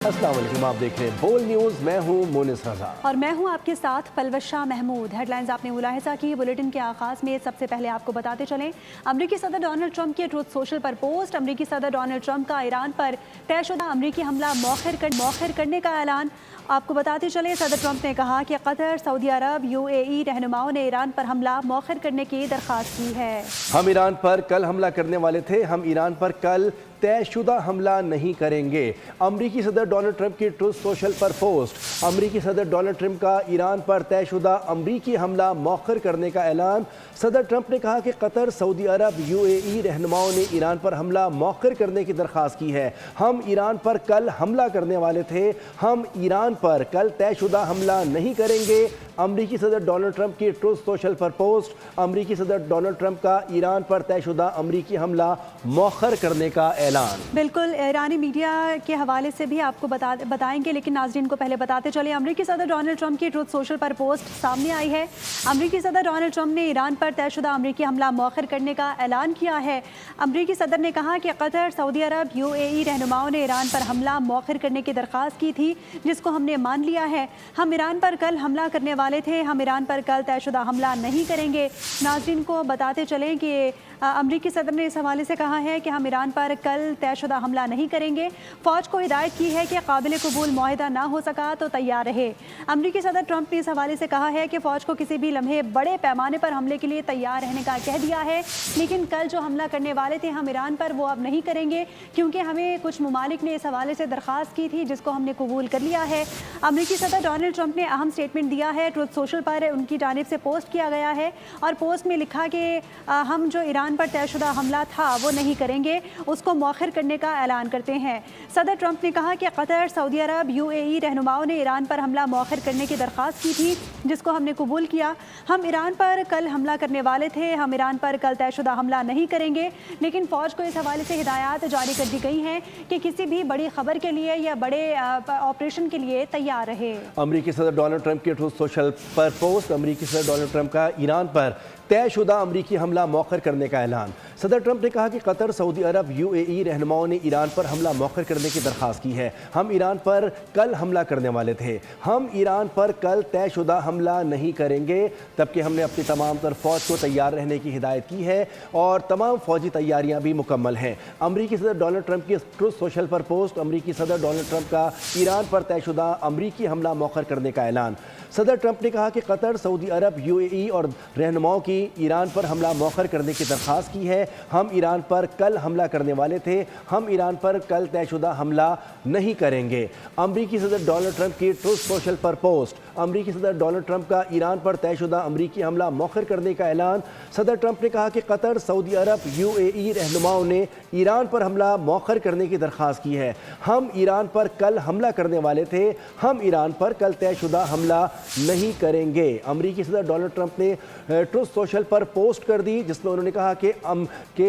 अस्सलाम वालेकुम, आप देख रहे हैं बोल न्यूज़। मैं हूं मोनिस रजा और मैं हूं आपके साथ पलवशा महमूद। हेडलाइंस आपने मुलाहिजा की। बुलेटिन के आगाज़ में सबसे पहले आपको बताते चलें, अमरीकी सदर डोनाल्ड ट्रंप के ट्रूथ सोशल पर पोस्ट। अमरीकी सदर डोनाल्ड ट्रंप का ईरान पर तयशुदा अमरीकी हमला मौखर करने का ऐलान। आपको बताते चलें, सदर ट्रंप ने कहा कि कतर, सऊदी अरब, UAE रहनुमाओं ने ईरान पर हमला मौखर करने की दरख्वास्त की है। हम ईरान पर कल हमला करने वाले थे, हम ईरान पर कल तयशुदा हमला नहीं करेंगे। अमरीकी सदर डोनाल्ड ट्रंप की ट्रूथ सोशल पर पोस्ट। अमरीकी सदर डोनाल्ड ट्रंप का ईरान पर तयशुदा अमरीकी हमला मौखर करने का ऐलान। सदर ट्रंप ने कहा कि कतर, सऊदी अरब, UAE रहनुमाओं ने ईरान पर हमला मौखर करने की दरख्वास्त की है। हम ईरान पर कल हमला करने वाले थे, हम ईरान पर कल तयशुदा हमला नहीं करेंगे। अमरीकी सदर डोनाल्ड ट्रंप की ट्रूथ सोशल पर पोस्ट। अमरीकी सदर डोनाल्ड ट्रंप का ईरान पर तयशुदा अमरीकी हमला मौखर करने का ऐलान। बिल्कुल, ईरानी मीडिया के हवाले से भी आपको बताएंगे, लेकिन नाज़रीन को पहले बताते चले, अमरीकी सदर डोनाल्ड ट्रंप की ट्रूथ सोशल पर पोस्ट सामने आई है। अमरीकी सदर डोनाल्ड ट्रंप ने ईरान पर तयशुदा अमरीकी हमला मौखर करने का ऐलान किया है। अमरीकी सदर ने कहा कि कतर, सऊदी अरब, UAE रहनुमाओं ने ईरान पर हमला मौखर करने की दरख्वास्त की थी, जिसको हमने मान लिया है। हम ईरान पर कल हमला करने वाले थे, हम ईरान पर कल तयशुदा हमला नहीं करेंगे। नाज़रीन को बताते चलें कि अमरीकी सदर ने इस हवाले से कहा है कि हम ईरान पर कल तयशुदा हमला नहीं करेंगे। फ़ौज को हिदायत की है कि काबिल कबूल मुआहिदा ना हो सका तो तैयार रहे। अमरीकी सदर ट्रंप ने इस हवाले से कहा है कि फ़ौज को किसी भी लम्हे बड़े पैमाने पर हमले के लिए तैयार रहने का कह दिया है, लेकिन कल जो हमला करने वाले थे हम ईरान पर, वो अब नहीं करेंगे, क्योंकि हमें कुछ ममालिक ने इस हवाले से दरख्वास्त की थी, जिसको हमने कबूल कर लिया है। अमरीकी सदर डोनाल्ड ट्रंप ने अहम स्टेटमेंट दिया है। ट्रूथ सोशल पर उनकी जानिब से पोस्ट किया गया है और पोस्ट में लिखा कि हम जो ईरान पर तयशुदा हमला था वो नहीं करेंगे, उसको मौखर करने का ऐलान करते हैं। सदर ट्रंप ने कहा कि कतर, सऊदी अरब, UAE रहनुमाओं ने ईरान पर हमला मौखर करने की दरख्वास्त की थी, जिसको हमने कबूल किया। हम ईरान पर कल हमला करने वाले थे, हम ईरान पर कल तयशुदा हमला नहीं करेंगे, लेकिन फ़ौज को इस हवाले से हिदायत जारी कर दी गई हैं कि किसी भी बड़ी खबर के लिए या बड़े ऑपरेशन के लिए तैयार रहे। अमरीकी सदर डोनाल्ड ट्रंप की ट्रूथ सोशल पर पोस्ट। अमरीकी सदर डोनाल्ड ट्रंप का ईरान पर तयशुदा अमरीकी हमला मौखर करने का ऐलान। सदर ट्रंप ने कहा कि कतर, सऊदी अरब, UAE रहनुमाओं ने ईरान पर हमला मौखर करने की दरख्वास्त की है। हम ईरान पर कल हमला करने वाले थे, हम ईरान पर कल तयशुदा हमला नहीं करेंगे, जबकि हमने अपनी तमाम तर फ़ौज को तैयार रहने की हिदायत की है और तमाम फ़ौजी तैयारियां भी मुकम्मल हैं। अमरीकी सदर डोनाल्ड ट्रंप की ट्रूथ सोशल पर पोस्ट। अमरीकी सदर डोनाल्ड ट्रंप का ईरान पर तयशुदा अमरीकी हमला मौखर करने का ऐलान। सदर ट्रंप ने कहा कि कतर, सऊदी अरब, UAE और रहनुमाओं की ईरान पर हमला मौखर करने की दरख्वास्त की है। हम ईरान पर कल हमला करने वाले थे, हम ईरान पर कल तयशुदा हमला नहीं करेंगे। अमरीकी सदर डोनाल्ड ट्रंप की ट्रूथ सोशल पर पोस्ट। अमरीकी सदर डोनाल्ड ट्रंप का ईरान पर तयशुदा अमरीकी हमला मौखर करने का ऐलान। सदर ट्रंप ने कहा कि कतर, सऊदी अरब, UAE रहनुमाओं ने ईरान पर हमला मौखर करने की दरख्वास्त की है। हम ईरान पर कल हमला करने वाले थे, हम ईरान पर कल तयशुदा हमला नहीं करेंगे। अमरीकी सदर डोनाल्ड ट्रंप ने ट्रूथ सोशल पर पोस्ट कर दी, जिसमें उन्होंने कहा कि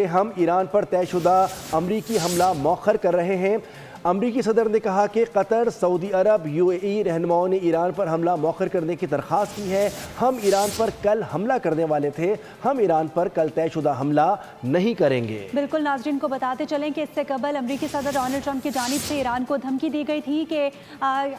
हम ईरान पर तयशुदा अमरीकी हमला मौखर कर रहे हैं। अमरीकी सदर ने कहा कि कतर, सऊदी अरब, UAE रहनुमाओं ने ईरान पर हमला मौखर करने की दरख्वास्त की है। हम ईरान पर कल हमला करने वाले थे, हम ईरान पर कल तयशुदा हमला नहीं करेंगे। बिल्कुल, नाज़रीन को बताते चलें कि इससे कबल अमरीकी सदर डोनाल्ड ट्रंप की जानिब से ईरान को धमकी दी गई थी कि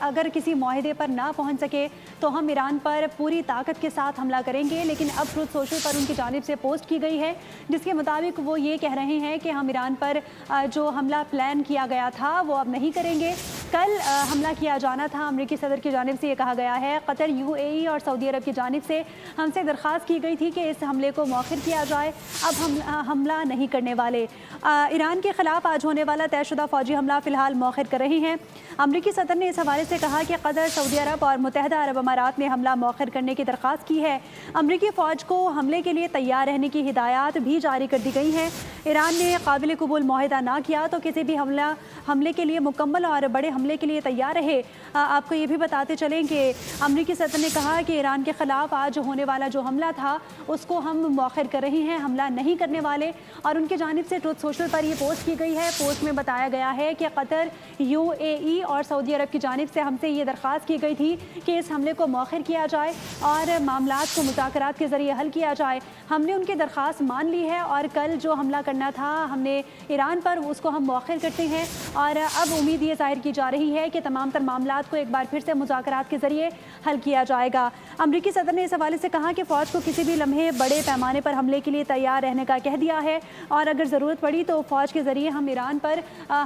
अगर किसी मुआहिदे पर ना पहुँच सके तो हम ईरान पर पूरी ताकत के साथ हमला करेंगे। लेकिन अब ट्रूथ सोशल पर उनकी जानिब से पोस्ट की गई है, जिसके मुताबिक वो ये कह रहे हैं कि हम ईरान पर जो हमला प्लान किया गया था वो अब नहीं करेंगे। कल हमला किया जाना था। अमरीकी सदर की जानिब से ये कहा गया है। कतर, UAE और सऊदी अरब की जानिब से हमसे दरख्वास्त की गई थी कि इस हमले को मौखर किया जाए। अब हम हमला नहीं करने वाले। ईरान के ख़िलाफ़ आज होने वाला तयशुदा फ़ौजी हमला फ़िलहाल मौखर कर रहे हैं। अमरीकी सदर ने इस हवाले से कहा कि कतर, सऊदी अरब और मुत्तहिदा अरब अमारात ने हमला मौखर करने की दरख्वास्त की है। अमरीकी फ़ौज को हमले के लिए तैयार रहने की हिदायत भी जारी कर दी गई हैं। ईरान ने काबिल कबूल मुआहिदा ना किया तो किसी भी हमले के लिए मुकम्मल और बड़े हमले के लिए तैयार रहे। आपको ये भी बताते चलें कि अमरीकी सदर ने कहा कि ईरान के ख़िलाफ़ आज होने वाला जो हमला था उसको हम मौखर कर रहे हैं, हमला नहीं करने वाले। और उनकी जानिब से ट्रूथ सोशल पर ये पोस्ट की गई है। पोस्ट में बताया गया है कि कतर, UAE और सऊदी अरब की जानिब से हमसे ये दरख्वास्त की गई थी कि इस हमले को मौखर किया जाए और मामलात को मुज़ाकरात के ज़रिए हल किया जाए। हमने उनकी दरख्वास्त मान ली है और कल जो हमला करना था हमने ईरान पर, उसको हम मौखर करते हैं। और अब उम्मीद ये ज़ाहिर की जा رہی ہے کہ تمام تر معاملات کو ایک بار پھر سے مذاکرات کے ذریعے حل کیا جائے گا۔ امریکی صدر نے اس حوالے سے کہا کہ فوج کو کسی بھی لمحے بڑے پیمانے پر حملے کے لیے تیار رہنے کا کہہ دیا ہے، اور اگر ضرورت پڑی تو فوج کے ذریعے ہم ایران پر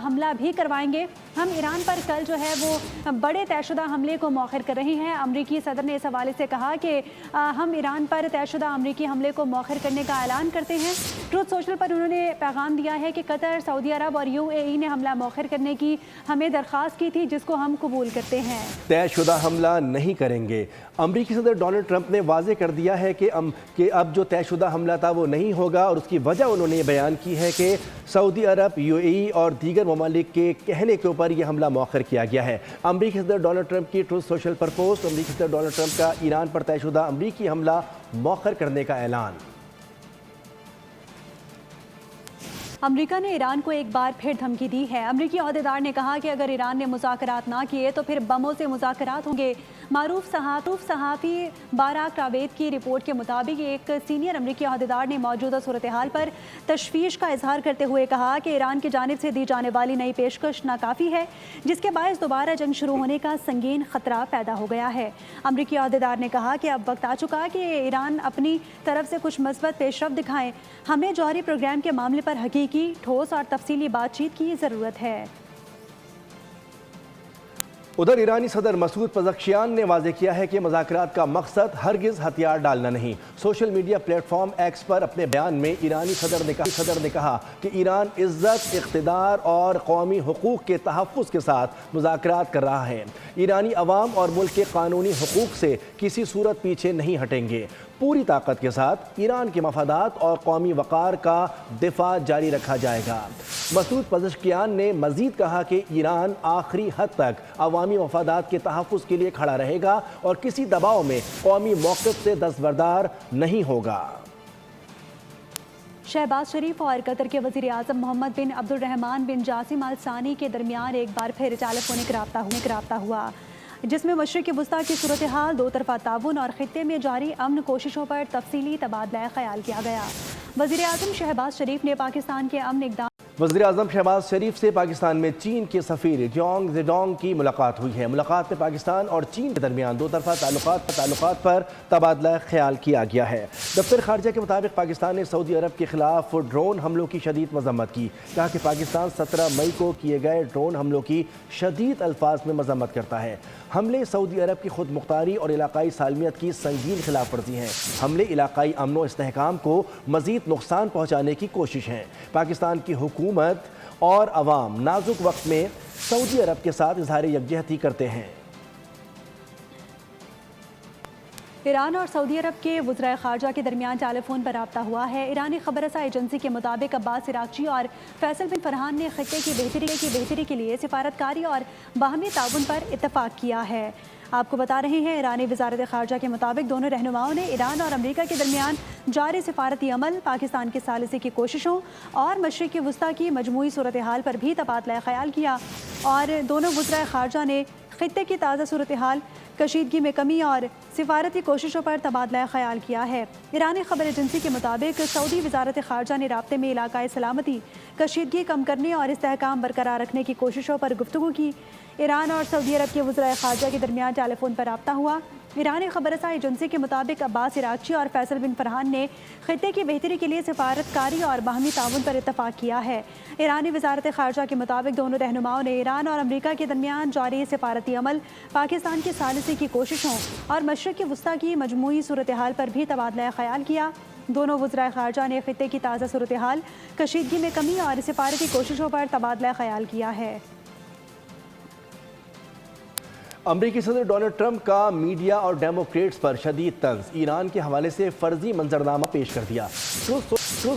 حملہ بھی کروائیں گے۔ ہم ایران پر کل جو ہے وہ بڑے طے شدہ حملے کو مؤخر کر رہے ہیں۔ امریکی صدر نے اس حوالے سے کہا کہ ہم ایران پر طے شدہ امریکی حملے کو مؤخر کرنے کا اعلان کرتے ہیں۔ ٹروتھ سوشل پر انہوں نے پیغام دیا ہے کہ قطر، سعودی عرب اور UAE نے حملہ مؤخر کرنے کی ہمیں درخواست کی تھی، جس کو ہم قبول کرتے ہیں۔ طے شدہ حملہ نہیں کریں گے۔ امریکی صدر ڈونلڈ ٹرمپ نے واضح کر دیا ہے کہ اب جو طے شدہ حملہ تھا وہ نہیں ہوگا، اور اس کی وجہ انہوں نے بیان کی ہے کہ سعودی عرب، UAE اور دیگر ممالک کے کہنے کے اوپر یہ حملہ مؤخر کیا گیا ہے۔ امریکی صدر ڈونلڈ ٹرمپ کی ٹروتھ سوشل پر پوسٹ، امریکی صدر ڈونلڈ ٹرمپ کا ایران پر طے شدہ امریکی حملہ مؤخر کرنے کا اعلان۔ امریکہ نے ایران کو ایک بار پھر دھمکی دی ہے۔ امریکی عہدیدار نے کہا کہ اگر ایران نے مذاکرات نہ کیے تو پھر بموں سے مذاکرات ہوں گے۔ معروف صحافی باراک راویت کی رپورٹ کے مطابق ایک سینئر امریکی عہدیدار نے موجودہ صورتحال پر تشویش کا اظہار کرتے ہوئے کہا کہ ایران کی جانب سے دی جانے والی نئی پیشکش ناکافی ہے، جس کے باعث دوبارہ جنگ شروع ہونے کا سنگین خطرہ پیدا ہو گیا ہے۔ امریکی عہدیدار نے کہا کہ اب وقت آ چکا کہ ایران اپنی طرف سے کچھ مثبت پیش رفت دکھائیں۔ ہمیں جوہری پروگرام کے معاملے پر حقیقی، ٹھوس اور تفصیلی بات چیت کی ضرورت ہے۔ ادھر ایرانی صدر مسعود پزشکیان نے واضح کیا ہے کہ مذاکرات کا مقصد ہرگز ہتھیار ڈالنا نہیں۔ سوشل میڈیا پلیٹ فارم ایکس پر اپنے بیان میں ایرانی صدر نے کہا کہ ایران عزت، اقتدار اور قومی حقوق کے تحفظ کے ساتھ مذاکرات کر رہا ہے۔ ایرانی عوام اور ملک کے قانونی حقوق سے کسی صورت پیچھے نہیں ہٹیں گے۔ پوری طاقت کے ساتھ ایران کے مفادات اور قومی وقار کا دفاع جاری رکھا جائے گا۔ مسعود پزشکیان نے مزید کہا کہ ایران آخری حد تک عوامی مفادات کے تحفظ کے لیے کھڑا رہے گا اور کسی دباؤ میں قومی موقف سے دستبردار نہیں ہوگا۔ شہباز شریف اور قطر کے وزیر اعظم محمد بن عبد الرحمن بن جاسم آل ثانی کے درمیان ایک بار پھر ٹیلی فونک رابطہ ہوا، جس میں مشرق وسطیٰ کی صورتحال، دو طرفہ تعاون اور خطے میں جاری امن کوششوں پر تفصیلی تبادلہ خیال کیا گیا۔ وزیر اعظم شہباز شریف نے پاکستان کے امن اقدام وزیر اعظم شہباز شریف سے پاکستان میں چین کے سفیر جیونگ زیڈونگ کی ملاقات ہوئی ہے۔ ملاقات میں پاکستان اور چین کے درمیان دو طرفہ تعلقات پر تبادلہ خیال کیا گیا ہے۔ دفتر خارجہ کے مطابق پاکستان نے سعودی عرب کے خلاف ڈرون حملوں کی شدید مذمت کی۔ کہا کہ پاکستان 17 مئی کو کیے گئے ڈرون حملوں کی شدید الفاظ میں مذمت کرتا ہے۔ حملے سعودی عرب کی خود مختاری اور علاقائی سالمیت کی سنگین خلاف ورزی ہیں۔ حملے علاقائی امن و استحکام کو مزید نقصان پہنچانے کی کوشش ہیں۔ پاکستان کی حکومت اور عوام نازک وقت میں سعودی عرب کے ساتھ اظہار یکجہتی کرتے ہیں۔ ایران اور سعودی عرب کے وزرائے خارجہ کے درمیان ٹیلی فون پر رابطہ ہوا ہے۔ ایرانی خبر رساں ایجنسی کے مطابق عباس عراقچی اور فیصل بن فرحان نے خطے کی بہتری کے لیے سفارتکاری اور باہمی تعاون پر اتفاق کیا ہے۔ آپ کو بتا رہے ہیں، ایرانی وزارت خارجہ کے مطابق دونوں رہنماؤں نے ایران اور امریکہ کے درمیان جاری سفارتی عمل، پاکستان کی ثالثی کی کوششوں اور مشرق وسطیٰ کی مجموعی صورتحال پر بھی تبادلہ خیال کیا، اور دونوں وزرائے خارجہ نے خطے کی تازہ صورتحال، کشیدگی میں کمی اور سفارتی کوششوں پر تبادلہ خیال کیا ہے۔ ایرانی خبر ایجنسی کے مطابق سعودی وزارت خارجہ نے رابطے میں علاقائی سلامتی، کشیدگی کم کرنے اور استحکام برقرار رکھنے کی کوششوں پر گفتگو کی۔ ایران اور سعودی عرب کے وزرائے خارجہ کے درمیان ٹیلی فون پر رابطہ ہوا۔ ایرانی خبر رساں ایجنسی کے مطابق عباس عراقچی اور فیصل بن فرحان نے خطے کی بہتری کے لیے سفارتکاری اور باہمی تعاون پر اتفاق کیا ہے۔ ایرانی وزارت خارجہ کے مطابق دونوں رہنماؤں نے ایران اور امریکہ کے درمیان جاری سفارتی عمل، پاکستان کی ثالثی کی کوششوں اور مشرق وسطیٰ کی مجموعی صورتحال پر بھی تبادلہ خیال کیا۔ دونوں وزرائے خارجہ نے خطے کی تازہ صورتحال، کشیدگی میں کمی اور سفارتی کوششوں پر تبادلہ خیال کیا ہے۔ امریکی صدر ڈونلڈ ٹرمپ کا میڈیا اور ڈیموکریٹس پر شدید طنز، ایران کے حوالے سے فرضی منظرنامہ پیش کر دیا۔ ٹروتھ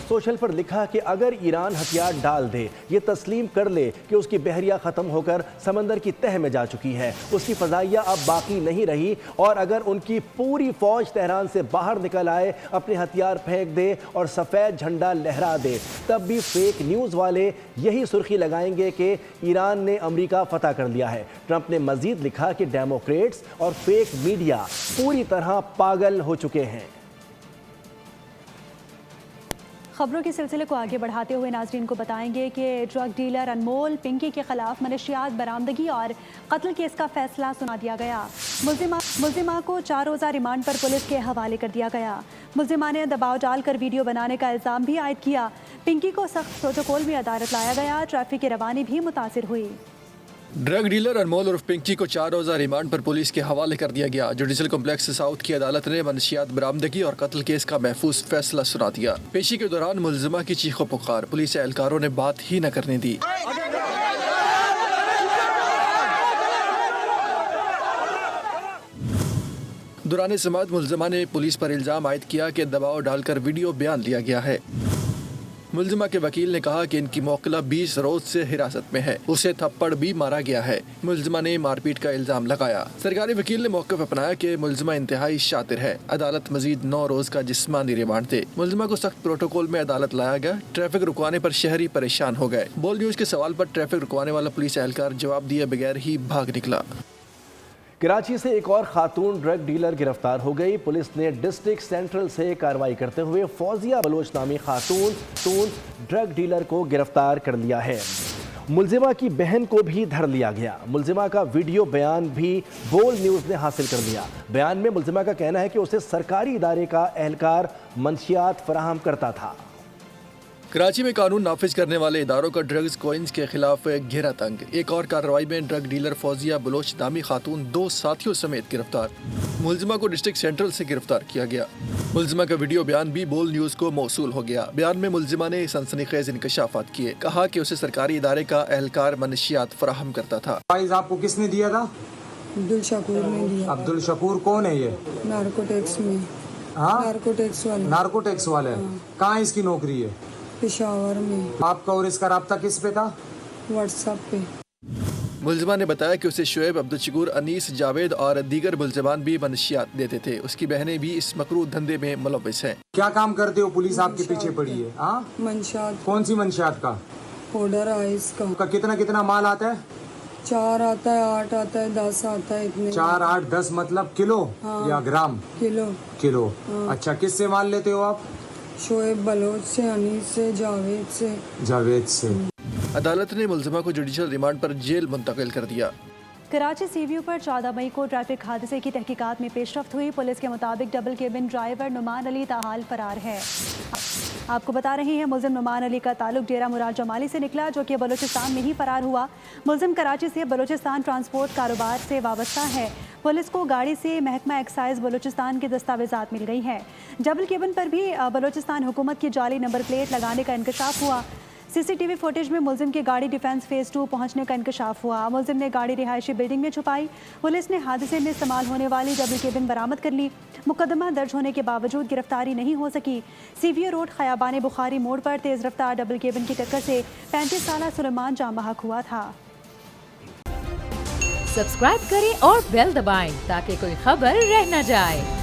سوشل پر لکھا کہ اگر ایران ہتھیار ڈال دے، یہ تسلیم کر لے کہ اس کی بحریہ ختم ہو کر سمندر کی تہہ میں جا چکی ہے، اس کی فضائیہ اب باقی نہیں رہی، اور اگر ان کی پوری فوج تہران سے باہر نکل آئے، اپنے ہتھیار پھینک دے اور سفید جھنڈا لہرا دے، تب بھی فیک نیوز والے یہی سرخی لگائیں گے کہ ایران نے امریکہ فتح کر لیا ہے۔ ٹرمپ نے مزید لکھا کہ ڈیموکریٹس اور فیک میڈیا پوری طرح پاگل ہو چکے ہیں۔ खबरों के सिलसिले को आगे बढ़ाते हुए नाजरीन को बताएंगे कि ड्रग डीलर अनमोल पिंकी के खिलाफ मनशियात बरामदगी और कत्ल केस का फैसला सुना दिया गया। मुल्जिमा को 4 रोज़ा रिमांड पर पुलिस के हवाले कर दिया गया। मुल्जिमा ने दबाव डालकर वीडियो बनाने का इल्ज़ाम भी आयद किया। पिंकी को सख्त प्रोटोकॉल में अदालत लाया गया। ट्रैफिक की रवानी भी मुतासिर हुई। ड्रग डीलर अनमोल उर्फ पिंकी को 4 रोज़ा रिमांड पर पुलिस के हवाले कर दिया गया। जुडिशल कॉम्प्लेक्स साउथ की अदालत ने मनशियात बरामदगी और कत्ल केस का महफूज फैसला सुना दिया। पेशी के दौरान मुल्जिमा की चीखों पुकार पुलिस एहलकारों ने बात ही न करने दी। दौरान समाअत मुल्जिमा ने पुलिस पर इल्ज़ाम आयद किया कि दबाव डालकर वीडियो बयान लिया गया है। मुल्जिमा के वकील ने कहा कि इनकी मौकला 20 रोज से हिरासत में है, उसे थप्पड़ भी मारा गया है। मुल्जिमा ने मारपीट का इल्जाम लगाया। सरकारी वकील ने मौक़िफ़ अपनाया कि मुल्जिमा इंतहाई शातिर है। अदालत मजीद 9 रोज का जिस्मानी रिमांड दे। मुल्जिमा को सख्त प्रोटोकॉल में अदालत लाया गया। ट्रैफिक रुकवाने पर शहरी परेशान हो गए। बोल न्यूज़ के सवाल पर ट्रैफिक रुकवाने वाला पुलिस एहलकार जवाब दिए बगैर ही भाग निकला। कराची से एक और खातून ड्रग डीलर गिरफ्तार हो गई। पुलिस ने डिस्ट्रिक्ट सेंट्रल से कार्रवाई करते हुए फौजिया बलोच नामी खातून ड्रग डीलर को गिरफ्तार कर लिया है। मुल्जिमा की बहन को भी धर लिया गया। मुल्जिमा का वीडियो बयान भी बोल न्यूज़ ने हासिल कर लिया। बयान में मुल्जिमा का कहना है कि उसे सरकारी इदारे का एहलकार मंशियात फराहम करता था। कराची में कानून नाफिज करने वाले इदारों का ड्रग्स कोइंस के खिलाफ घेरा तंग। एक और कार्रवाई में ड्रग डीलर फौजिया बलोच नामी खातून 2 साथियों समेत गिरफ्तार। मुल्जिमा को डिस्ट्रिक्ट सेंट्रल से गिरफ्तार किया गया। मुल्जिमा का वीडियो बयान भी बोल न्यूज़ को मौसूल हो गया। बयान में मुल्जिमा ने सनसनीखेज इंकशाफात किए। कहा कि उसे सरकारी इदारे का एहलकार मनशियात फराहम करता था। आपको किसने दिया था? अब्दुल शकूर ने दिया। अब्दुल शकूर कौन है ये? नार्कोटेक्स में। हाँ, नार्कोटेक्स वाले। कहाँ इसकी नौकरी है? पेशावर में। आपका और इसका राब्ता किस पे था? व्हाट्सएप पे। मुल्जिमा ने बताया कि उसे शुएब, अब्दुल शकूर, अनीस, जावेद और दीगर मुल्जिमान भी मनशियात देते थे। उसकी बहनें भी इस मकरू धंधे में मुलव्विस हैं। क्या काम करते हो? पुलिस आपके पीछे पड़ी है। हाँ, मंशियात। कौन सी मंशियात का? ऑर्डर आइस का। कितना माल आता है? 4 आता है, 8 आता है, 10 आता है। इतने 4, 8, 10 मतलब किलो? हाँ। या ग्राम? किलो। हाँ। अच्छा, किससे माल लेते हो आप? शोएब बलोच से, अनीस से, जावेद से। अदालत ने मुल्जिमा को जुडिशल रिमांड पर जेल मुंतकिल कर दिया। कराची सीवीयू पर 14 मई को ट्रैफिक हादसे की तहकीकात में पेशरफ्त हुई। पुलिस के मुताबिक double cabin driver Numan Ali ताहाल फरार है। आपको बता रहे हैं मुल्जिम नुमान अली का ताल्लुक डेरा मुराद जमाली से निकला, जो कि बलूचिस्तान में ही फरार हुआ। मुल्जिम कराची से बलूचिस्तान ट्रांसपोर्ट कारोबार से वाबस्ता है। पुलिस को गाड़ी से महकमा एक्साइज बलूचिस्तान के दस्तावेजात मिल गई हैं। डबल केबिन पर भी बलूचिस्तान हुकूमत की जाली नंबर प्लेट लगाने का इंकशाफ हुआ। सीसीटीवी फुटेज में मुल्जिम की गाड़ी डिफेंस फेज 2 पहुंचने का इंकशाफ हुआ। मुल्जिम ने गाड़ी रिहायशी बिल्डिंग में छुपाई। पुलिस ने हादसे में इस्तेमाल होने वाली डबल केबिन बरामद कर ली। मुकदमा दर्ज होने के बावजूद गिरफ्तारी नहीं हो सकी। सीवीओ रोड खयाबान बुखारी मोड़ पर तेज रफ्तार डबल केबिन की टक्कर से 35 साला सुलेमान जाम बहक हुआ था। सब्सक्राइब करें और बेल दबाएं ताकि कोई खबर रह न जाए।